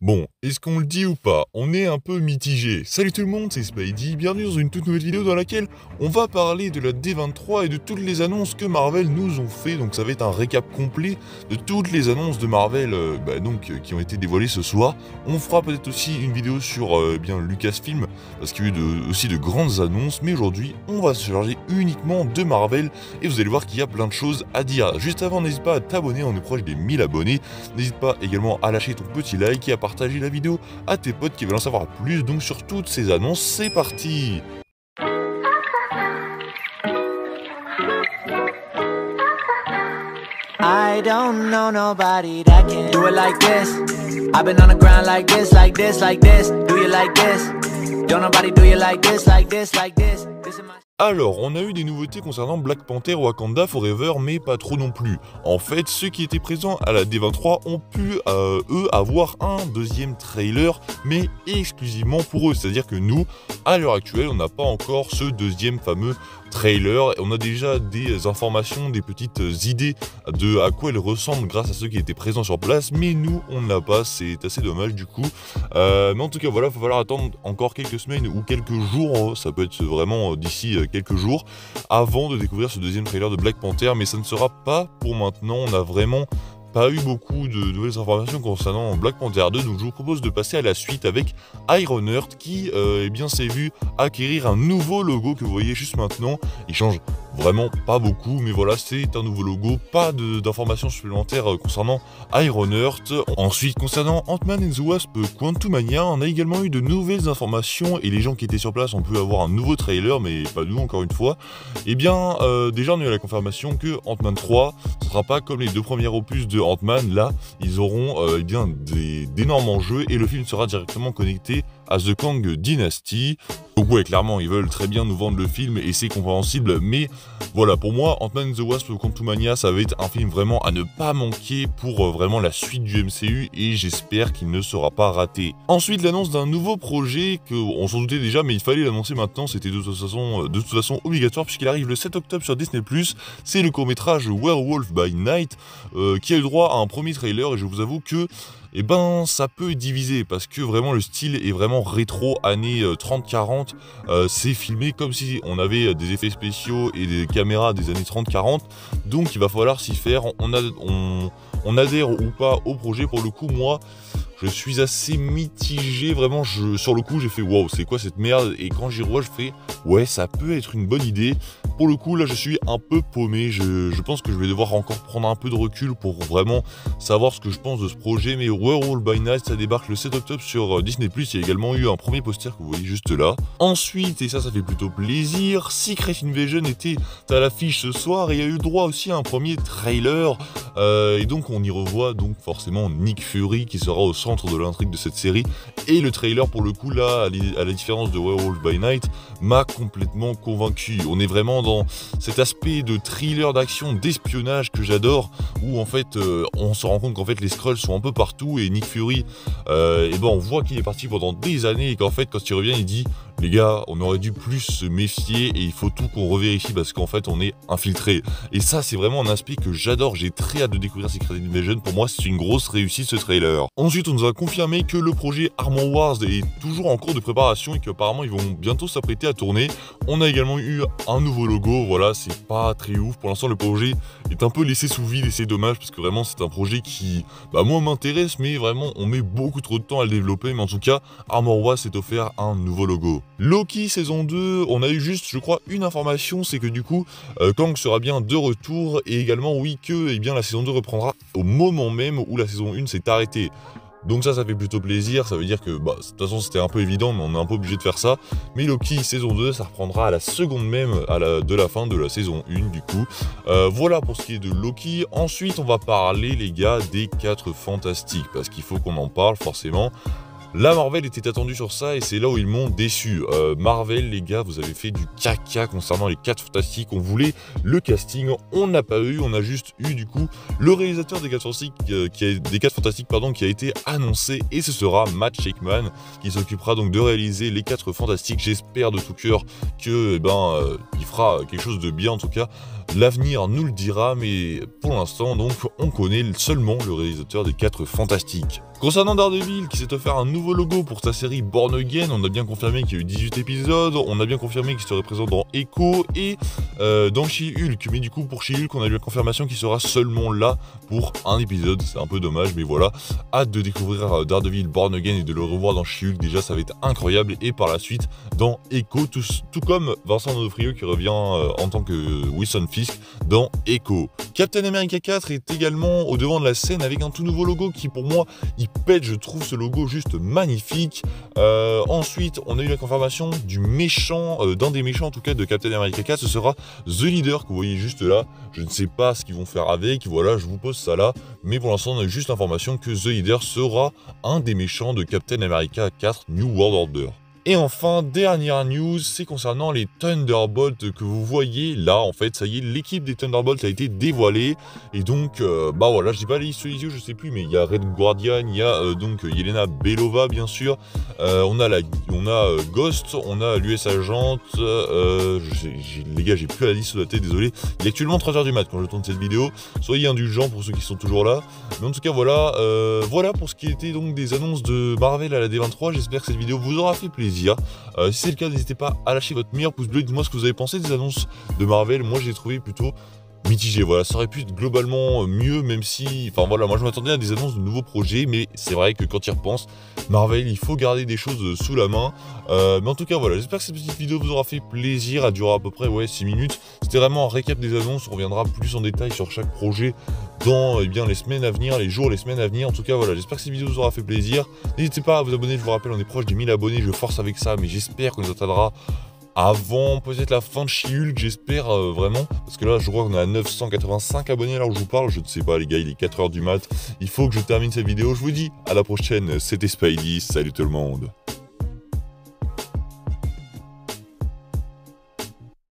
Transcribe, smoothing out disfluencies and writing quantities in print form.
Bon, est-ce qu'on le dit ou pas? On est un peu mitigé. Salut tout le monde, c'est Spidey, bienvenue dans une toute nouvelle vidéo dans laquelle on va parler de la D23 et de toutes les annonces que Marvel nous ont fait. Donc ça va être un récap complet de toutes les annonces de Marvel qui ont été dévoilées ce soir. On fera peut-être aussi une vidéo sur Lucasfilm, parce qu'il y a eu aussi de grandes annonces. Mais aujourd'hui, on va se charger uniquement de Marvel et vous allez voir qu'il y a plein de choses à dire. Juste avant, n'hésite pas à t'abonner, on est proche des 1000 abonnés. N'hésite pas également à lâcher ton petit like et à partager la vidéo à tes potes qui veulent en savoir plus. Donc sur toutes ces annonces, c'est parti! I don't know nobody that can do it like this. I've been on the ground like this, like this, like this. Do you like this? Don't nobody do you like this, like this, like this. This is my... Alors, on a eu des nouveautés concernant Black Panther Wakanda Forever, mais pas trop non plus. En fait, ceux qui étaient présents à la D23 ont pu, eux, avoir un deuxième trailer, mais exclusivement pour eux. C'est-à-dire que nous, à l'heure actuelle, on n'a pas encore ce deuxième fameux trailer. On a déjà des informations, des petites idées de à quoi elle ressemble grâce à ceux qui étaient présents sur place, mais nous, on ne l'a pas. C'est assez dommage du coup. Mais en tout cas, voilà, il va falloir attendre encore quelques semaines ou quelques jours. Ça peut être vraiment d'ici quelques jours avant de découvrir ce deuxième trailer de Black Panther, mais ça ne sera pas pour maintenant. On a vraiment pas eu beaucoup de nouvelles informations concernant Black Panther 2, donc je vous propose de passer à la suite avec Ironheart qui s'est vu acquérir un nouveau logo que vous voyez juste maintenant. Il change vraiment pas beaucoup, mais voilà, c'est un nouveau logo, pas d'informations supplémentaires concernant Ironheart. Ensuite, concernant Ant-Man and the Wasp Quantumania, on a également eu de nouvelles informations et les gens qui étaient sur place ont pu avoir un nouveau trailer, mais pas nous encore une fois. Déjà on a eu la confirmation que Ant-Man 3 ne sera pas comme les deux premiers opus de Ant-Man. Là, ils auront d'énormes enjeux et le film sera directement connecté à The Kang Dynasty. Donc ouais, clairement, ils veulent très bien nous vendre le film et c'est compréhensible, mais voilà, pour moi, Ant-Man and the Wasp Quantumania, ça va être un film vraiment à ne pas manquer pour vraiment la suite du MCU et j'espère qu'il ne sera pas raté. Ensuite, l'annonce d'un nouveau projet qu'on s'en doutait déjà, mais il fallait l'annoncer maintenant, c'était de toute façon obligatoire puisqu'il arrive le 7 octobre sur Disney+. C'est le court-métrage Werewolf by Night qui a eu droit à un premier trailer et je vous avoue que ça peut diviser parce que vraiment le style est vraiment rétro années 30-40. C'est filmé comme si on avait des effets spéciaux et des caméras des années 30-40. Donc il va falloir s'y faire. On adhère ou pas au projet. Pour le coup, moi, je suis assez mitigé. Vraiment, sur le coup, j'ai fait waouh, c'est quoi cette merde? Et quand j'y revois, je fais ouais, ça peut être une bonne idée. Pour le coup, là, je suis un peu paumé. Je pense que je vais devoir encore prendre un peu de recul pour vraiment savoir ce que je pense de ce projet. Mais Werewolf by Night, ça débarque le 7 octobre sur Disney+. Il y a également eu un premier poster que vous voyez juste là. Ensuite, et ça fait plutôt plaisir, Secret Invasion était à l'affiche ce soir et il y a eu droit aussi à un premier trailer. Et donc, on y revoit donc forcément Nick Fury qui sera au centre de l'intrigue de cette série. Et le trailer, pour le coup, là, à la différence de Werewolf by Night, m'a complètement convaincu. On est vraiment dans cet aspect de thriller d'action, d'espionnage que j'adore, où en fait on se rend compte qu'en fait les Skrulls sont un peu partout et Nick Fury, on voit qu'il est parti pendant des années et qu'en fait quand il revient il dit les gars, on aurait dû plus se méfier et il faut tout qu'on revérifie parce qu'en fait on est infiltré. Et ça c'est vraiment un aspect que j'adore, j'ai très hâte de découvrir Secret Invasion. Pour moi c'est une grosse réussite ce trailer. Ensuite on nous a confirmé que le projet Armor Wars est toujours en cours de préparation et qu'apparemment ils vont bientôt s'apprêter à tourner. On a également eu un nouveau logo, voilà, c'est pas très ouf. Pour l'instant le projet est un peu laissé sous vide et c'est dommage parce que vraiment c'est un projet qui moi m'intéresse, mais vraiment on met beaucoup trop de temps à le développer. Mais en tout cas Armor Wars s'est offert un nouveau logo. Loki saison 2, on a eu juste je crois une information, c'est que du coup Kang sera bien de retour et également oui que la saison 2 reprendra au moment même où la saison 1 s'est arrêtée. Donc ça fait plutôt plaisir, ça veut dire que de toute façon c'était un peu évident mais on est un peu obligé de faire ça. Mais Loki saison 2 ça reprendra à la seconde même de la fin de la saison 1 du coup. Voilà pour ce qui est de Loki. Ensuite on va parler les gars des 4 Fantastiques parce qu'il faut qu'on en parle forcément. La Marvel était attendue sur ça et c'est là où ils m'ont déçu. Marvel, les gars, vous avez fait du caca concernant les 4 Fantastiques. On voulait le casting, on n'a pas eu, on a juste eu du coup le réalisateur des 4 Fantastiques, qui a été annoncé et ce sera Matt Shakman qui s'occupera donc de réaliser les 4 Fantastiques. J'espère de tout cœur que il fera quelque chose de bien en tout cas. L'avenir nous le dira, mais pour l'instant, donc, on connaît seulement le réalisateur des 4 Fantastiques. Concernant Daredevil, qui s'est offert un nouveau logo pour sa série Born Again, on a bien confirmé qu'il y a eu 18 épisodes, on a bien confirmé qu'il serait présent dans Echo et dans She-Hulk. Mais du coup, pour She-Hulk, on a eu la confirmation qu'il sera seulement là pour un épisode. C'est un peu dommage, mais voilà. Hâte de découvrir Daredevil Born Again et de le revoir dans She-Hulk. Déjà, ça va être incroyable. Et par la suite, dans Echo, tout comme Vincent D'Onofrio qui revient en tant que Wilson Fisk dans Echo. Captain America 4 est également au devant de la scène avec un tout nouveau logo qui, pour moi, il pète. Je trouve ce logo juste magnifique. Ensuite, on a eu la confirmation du méchant, d'un des méchants en tout cas de Captain America 4. Ce sera The Leader que vous voyez juste là. Je ne sais pas ce qu'ils vont faire avec. Voilà, je vous pose ça là. Mais pour l'instant, on a eu juste l'information que The Leader sera un des méchants de Captain America 4 New World Order. Et enfin, dernière news, c'est concernant les Thunderbolts que vous voyez là. En fait, ça y est, l'équipe des Thunderbolts a été dévoilée. Et donc, voilà, je dis pas les listes sous les yeux, je sais plus, mais il y a Red Guardian, il y a donc Yelena Belova, bien sûr. On a Ghost, on a l'US Agent. Les gars, j'ai plus la liste sous la tête, désolé. Il est actuellement 3h du mat quand je tourne cette vidéo. Soyez indulgents pour ceux qui sont toujours là. Mais en tout cas, voilà. Voilà pour ce qui était donc des annonces de Marvel à la D23. J'espère que cette vidéo vous aura fait plaisir. Si c'est le cas, n'hésitez pas à lâcher votre meilleur pouce bleu. Dites-moi ce que vous avez pensé des annonces de Marvel. Moi, j'ai trouvé plutôt mitigé. Voilà, ça aurait pu être globalement mieux, même si... Enfin voilà, moi je m'attendais à des annonces de nouveaux projets, mais c'est vrai que quand il repense, Marvel, il faut garder des choses sous la main. Mais en tout cas, voilà, j'espère que cette petite vidéo vous aura fait plaisir. Elle durera à peu près 6 minutes. C'était vraiment un récap des annonces. On reviendra plus en détail sur chaque projet dans les semaines à venir, les semaines à venir. En tout cas, voilà, j'espère que cette vidéo vous aura fait plaisir. N'hésitez pas à vous abonner, je vous rappelle, on est proche des 1000 abonnés. Je force avec ça, mais j'espère qu'on nous atteindra avant peut-être la fin de She-Hulk, j'espère vraiment, parce que là je crois qu'on est à 985 abonnés là où je vous parle. Je ne sais pas les gars, il est 4h du mat, il faut que je termine cette vidéo. Je vous dis à la prochaine, c'était Spidey, salut tout le monde.